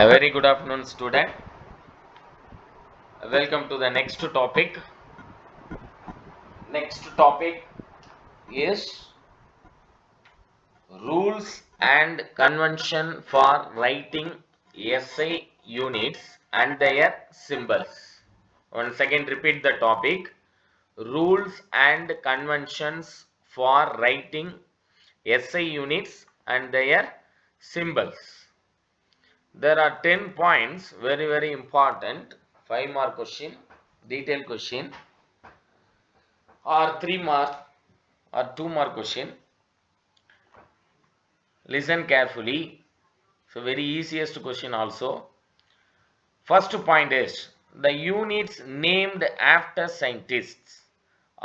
A very good afternoon, student. Welcome to the next topic. Next topic is rules and convention for writing essay units and their symbols. Once again, repeat the topic. Rules and conventions for writing essay units and their symbols. There are 10 points, very important. 5 mark question, detailed question, or 3 mark or 2 mark question. Listen carefully. So very easiest question also. First point is the units named after scientists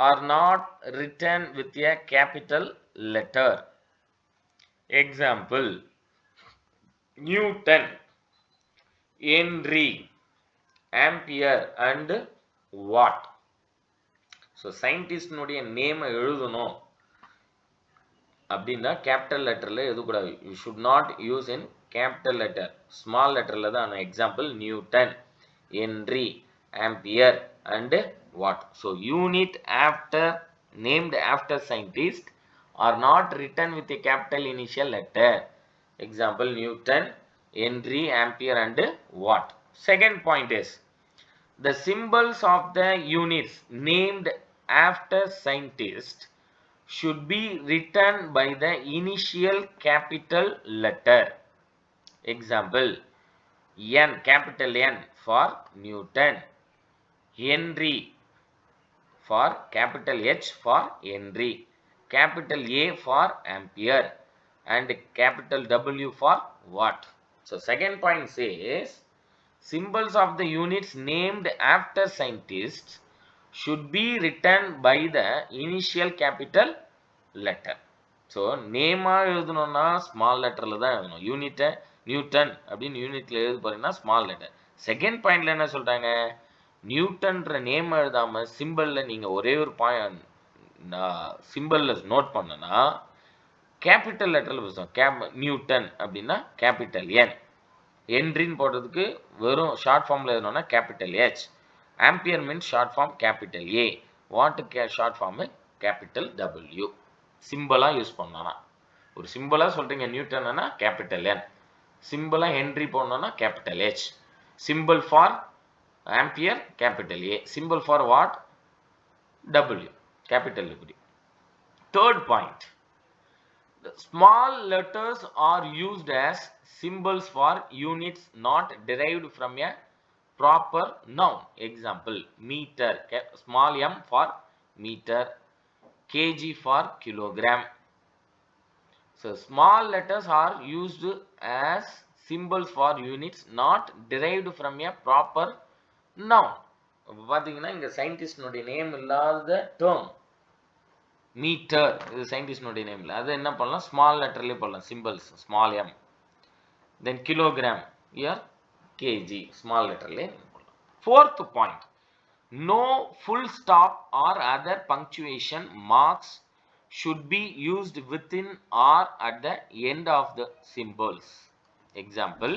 are not written with a capital letter. Example: Newton, Henry, Ampere and Watt. So scientist nuடைய name எழுதணும் அப்படின்னா capital லெட்டர்ல எழுதக்கூடாது. You should not use in capital letter. Small லெட்டர்ல தான். Example Newton, Henry, Ampere and Watt. So unit after named after scientist are not written with a capital initial letter. Example Newton, Henry, Ampere and Watt. Second point is the symbols of the units named after scientists should be written by the initial capital letter. Example N, capital N for Newton, Henry for capital H for Henry, capital A for Ampere and capital W for Watt. So second point says symbols of the units named after scientists should be written by the initial capital letter. So name எழுதணும்னா small letterல தான் எழுதணும். யூனிட்டை Newton அப்படின்னு யூனிட்ல எழுத போறீங்கன்னா small letter. Second பாயிண்ட்ல என்ன சொல்றாங்க, நியூட்டன்ற நேம் எழுதாம சிம்பிள்ல நீங்க ஒரே ஒரு பாயிண்ட் சிம்பிள்ல நோட் பண்ணனா கேபிட்டல் லெட்டர்ல பேசுவோம். நியூட்டன் அப்படின்னா கேபிட்டல் என், ஹென்ரின்னு போடுறதுக்கு வெறும் ஷார்ட் ஃபார்ம்ல எழுதணும்னா capital H, ampere means short form capital A, வாட்டுக்கு ஷார்ட் ஃபார்ம் கேபிட்டல் டபிள்யூ. சிம்பிளா யூஸ் பண்ணோம்னா ஒரு சிம்பிளா சொல்றீங்க நியூட்டன்னா கேபிட்டல் என், சிம்பிளா ஹென்ரி போடணும்னா capital H, simple for ampere capital A, simple for what W capital W. Third point, the small letters are used as symbols for units not derived from a proper noun. Example meter, small m for meter, kg for kilogram. So small letters are used as symbols for units not derived from a proper noun. பாத்தீங்கன்னா இங்க சயின்டிஸ்டுடைய name இல்லாத term metre, இது சயின்டிஸ்டுடைய name இல்லை. அது என்ன பண்ணலாம், small லெட்டர்லேயே போடலாம், symbols small M. தென் kilogram year KG small லெட்டர்லேயே போடலாம். Fourth point, no full stop or other punctuation marks should be used within or at the end of the symbols. Example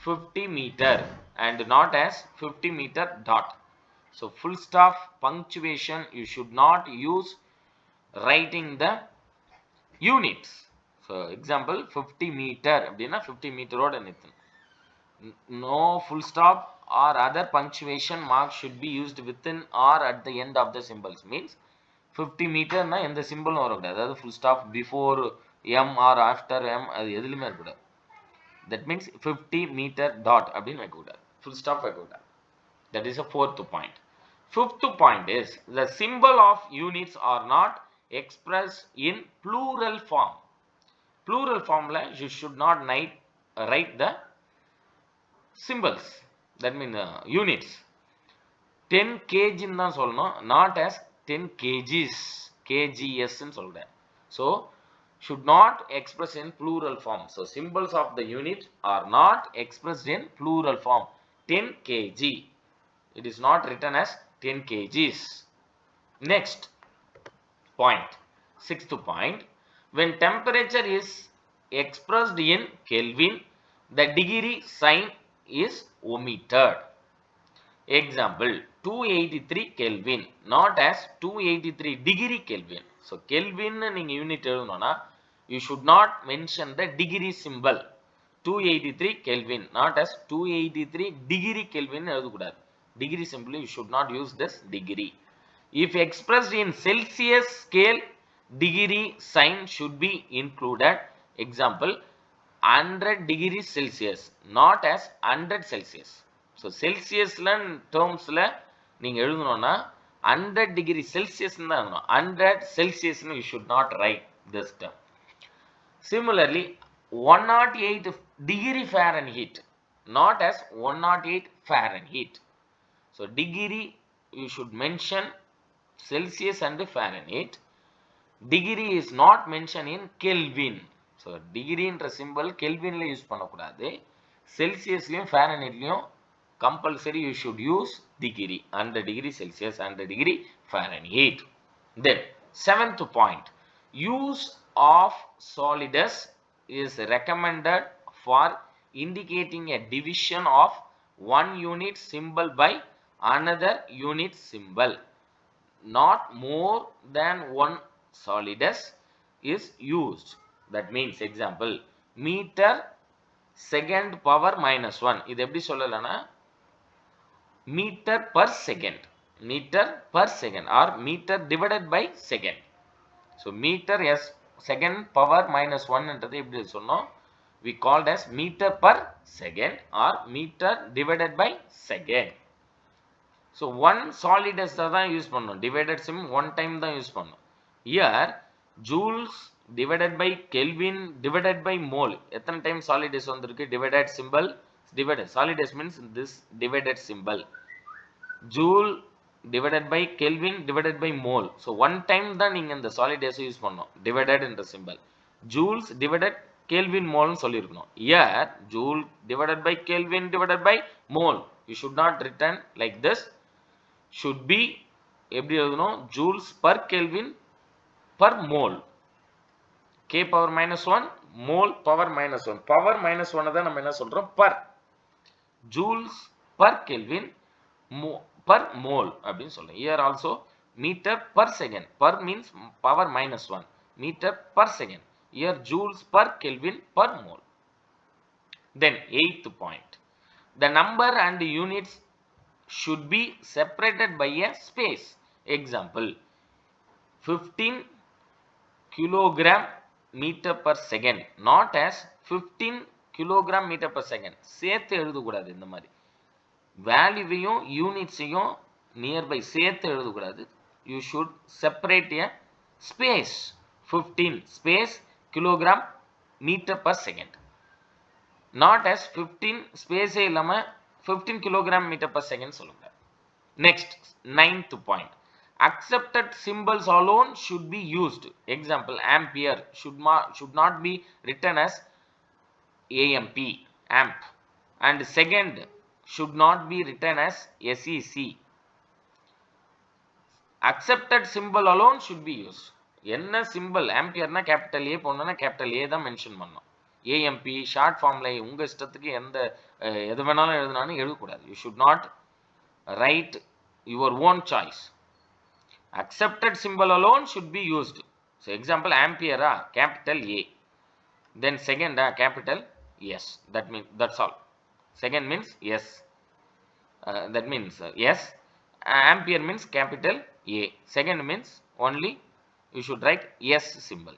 50 meter and not as 50 meter dot. So full stop punctuation you should not use writing the units. So example 50 meter அப்படின்னா 50 மீட்டரோட நிறுத்தணும். No full stop or other punctuation marks should be used within or at the end of the symbols. Means 50 மீட்டர்னா எந்த சிம்பிளும் வரக்கூடாது. அதாவது full stop before m or after m அது எதுலையுமே இருக்கக்கூடாது. That means 50 meter dot அப்படின்னு வைக்கக்கூடாது, full stop வைக்கக்கூடாது. That is a fourth point. Fifth point is the symbol of units are not expressed in plural form. Plural formula you should not write the symbols, that means units. 10 kg தான் சொல்லணும், not as 10 kgs, kgs ன்னு சொல்றேன். So should not express in plural form. So symbols of the unit are not expressed in plural form. 10 kg, it is not written as 10 kgs. Next point, sixth point, when temperature is expressed in Kelvin, the degree sign is omitted. Example, 283 Kelvin, not as 283 degree Kelvin. So, Kelvin நீங்க unit எழுதணும்னா, you should not mention the degree symbol. 283 Kelvin, not as 283 degree Kelvin எழுதக்கூடாது. Degree symbol, you should not use this degree. If expressed in Celsius scale, degree sign should be included. Example, 100 degrees Celsius, not as 100 Celsius. So, Celsius terms நீங்க எழுதணும்னா 100 degree Celsius தான் எழுதணும். 100 Celsius you should not write this term. Similarly, 108 degree Fahrenheit, not as 108 Fahrenheit. So, degree you should mention Celsius and Fahrenheit. Degree is not mentioned in Kelvin. So, degree என்ற symbol Kelvin ல use பண்ணக்கூடாது. Celsius லையும் Fahrenheit லையும் compulsory you should use degree. 100 degree Celsius, 100 degree Fahrenheit. Then, 7th point. Use of solidus is recommended for indicating a division of one unit symbol by another unit symbol. Not more than one solidus is used. That means, example, meter second power minus 1. இது எப்படி சொல்லலாம்னா meter per second or meter divided by second. So, meter as second power minus 1 என்றது எப்படி சொன்னோம், we called as meter per second or meter divided by second. So, one solidus தான் use பண்ணோம், divided sim one time தான் use பண்ணோம். Here, joules divided by Kelvin divided by mole. எத்தனை time solidus வந்திருக்கு, divided symbol, divided, solidus means this divided symbol. Joule divided by Kelvin divided by mole. So, one time தான் நீங்க இந்த solidus use பண்ணோம், divided என்ற symbol. Joules divided Kelvin mole சொல்லிருக்கணும். Here, joule divided by Kelvin divided by mole. You should not written like this. Should be எப்படி எழுதணும், joules per Kelvin per mole. K power minus 1, mole power minus 1. Power minus 1 தான் நம்ம என்ன சொல்றோம், per. Joules per Kelvin per mole அப்படின்னு சொல்றோம். Here also meter per second. Per means power minus 1. Meter per second. Here joules per Kelvin per mole. Then 8th point. The number and units should be separated by a space. Example, 15 kilogram meter per second, not as 15 kilogram meter per second. சேர்த்து எழுதக்கூடாது, இந்த மாதிரி வேல்யூவையும் யூனிட்ஸையும் nearby சேர்த்து எழுதக்கூடாது. You should separate a space. 15 space kilogram meter per second, not as 15 space இல்லாம 15 kilogram meter per second சொல்லுங்க. Next, 9th point. Accepted symbols alone should be used. Example, ampere should not be written as AMP, amp, and second should not be written as SEC. Accepted symbol alone should be used. என்ன symbol, ampere na capital A போடணும்னா capital A தான் mention பண்ணணும். AMP short ஃபார்ம்ல உங்க இஷ்டத்துக்கு எந்த எது வேணாலும் எழுதனாலும் எழுதக்கூடாது. You should not write your own choice. Accepted symbol alone should be used. So, example, ampere capital A, then second capital S. That means, that's all. Second means S. That means S. Ampere means capital A. Second means only you should write S symbol.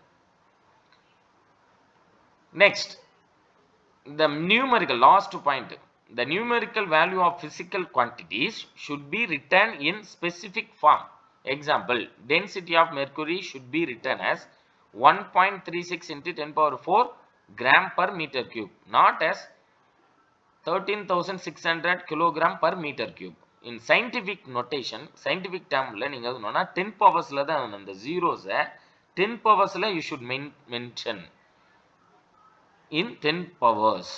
Next, the numerical, last point. The numerical value of physical quantities should be written in specific form. Example, density of mercury should be written as 1.36 into 10 power 4 gram per meter cube, not as 13,600 kilogram per meter cube. In scientific notation, scientific term la neenga edunona 10 powers la dhaan and zeros 10 powers la you should mention in 10 powers.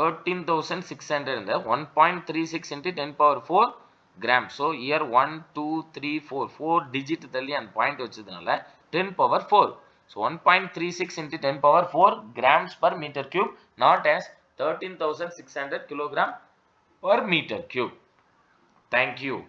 13,600 இந்த 1.36 into 10 power 4 gram. So, here 1, 2, 3, 4 digit தள்ளி and point வச்சதுனால 10 power 4. So, 1.36 into 10 power 4 grams per meter cube, not as 13,600 kilogram per meter cube. Thank you.